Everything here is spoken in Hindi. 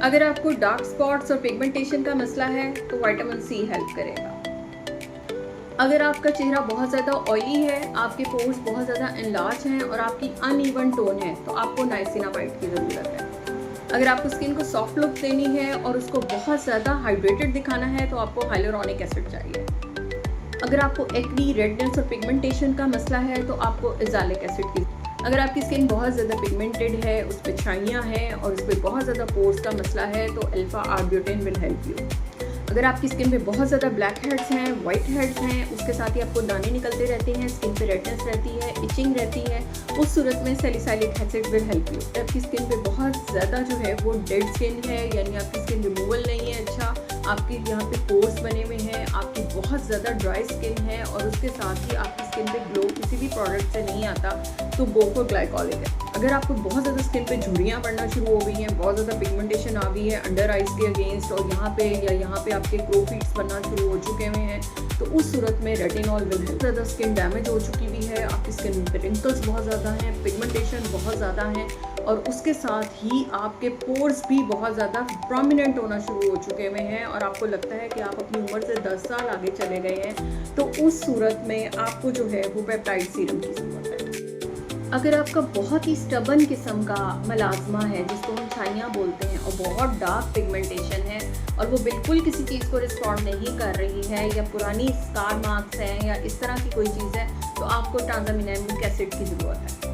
अगर आपको डार्क स्पॉट्स और पिगमेंटेशन का मसला है तो विटामिन सी हेल्प करेगा। अगर आपका चेहरा बहुत ज़्यादा ऑयली है, आपके पोर्स बहुत ज़्यादा एनलार्ज हैं और आपकी अनइवन टोन है तो आपको नाइसिनामाइड की ज़रूरत है। अगर आपको स्किन को सॉफ्ट लुक देनी है और उसको बहुत ज़्यादा हाइड्रेटेड दिखाना है तो आपको हाइलुरोनिक एसिड चाहिए। अगर आपको एक्नी, रेडनेस और पिगमेंटेशन का मसला है तो आपको एजालिक एसिड की। अगर आपकी स्किन बहुत ज़्यादा पिगमेंटेड है, उस पर छाइयाँ हैं और उस पर बहुत ज़्यादा पोर्स का मसला है तो अल्फा आर्ब्यूटेन विल हेल्प यू। अगर आपकी स्किन पे बहुत ज़्यादा ब्लैक हेड्स हैं, वाइट हेड्स हैं, उसके साथ ही आपको दाने निकलते रहते हैं, स्किन पे रेडनेस रहती है, इचिंग रहती है, उस सूरत में salicylic acid will help you. आपकी स्किन पे बहुत ज़्यादा जो है वो डेड स्किन है, यानी आपकी स्किन रिमूवल नहीं है, अच्छा आपके यहाँ पे पोर्स बने हुए हैं, आपकी बहुत ज़्यादा ड्राई स्किन है और उसके साथ ही आपकी स्किन पे ग्लो किसी भी प्रोडक्ट से नहीं आता तो बोको ग्लाइकोलिक है। अगर आपको बहुत ज़्यादा स्किन पे झुर्रियाँ पड़ना शुरू हो गई हैं, बहुत ज़्यादा पिगमेंटेशन आ गई है अंडर आइज के अगेंस्ट और यहाँ पे या यहाँ पे आपके क्रो फीट्स बनना शुरू हो चुके हुए हैं तो उस सूरत में रेटिनॉल विल हेल्प। ज़्यादा स्किन डैमेज हो चुकी हुई है, आपकी स्किन पे रिंकल्स बहुत ज़्यादा हैं, पिगमेंटेशन बहुत ज़्यादा है और उसके साथ ही आपके पोर्स भी बहुत ज़्यादा प्रोमिनेंट होना शुरू हो चुके हुए हैं और आपको लगता है कि आप अपनी उम्र से 10 साल आगे चले गए हैं तो उस सूरत में आपको जो है वो पेप्टाइड सीरम की ज़रूरत है। अगर आपका बहुत ही स्टबन किस्म का मलाजमा है जिसको हम छाइयाँ बोलते हैं और बहुत डार्क पिगमेंटेशन है और वो बिल्कुल किसी चीज़ को रिस्पॉन्ड नहीं कर रही है या पुरानी स्कार मार्क्स हैं या इस तरह की कोई चीज़ है तो आपको ट्रांज़ामिनामिक एसिड की ज़रूरत है।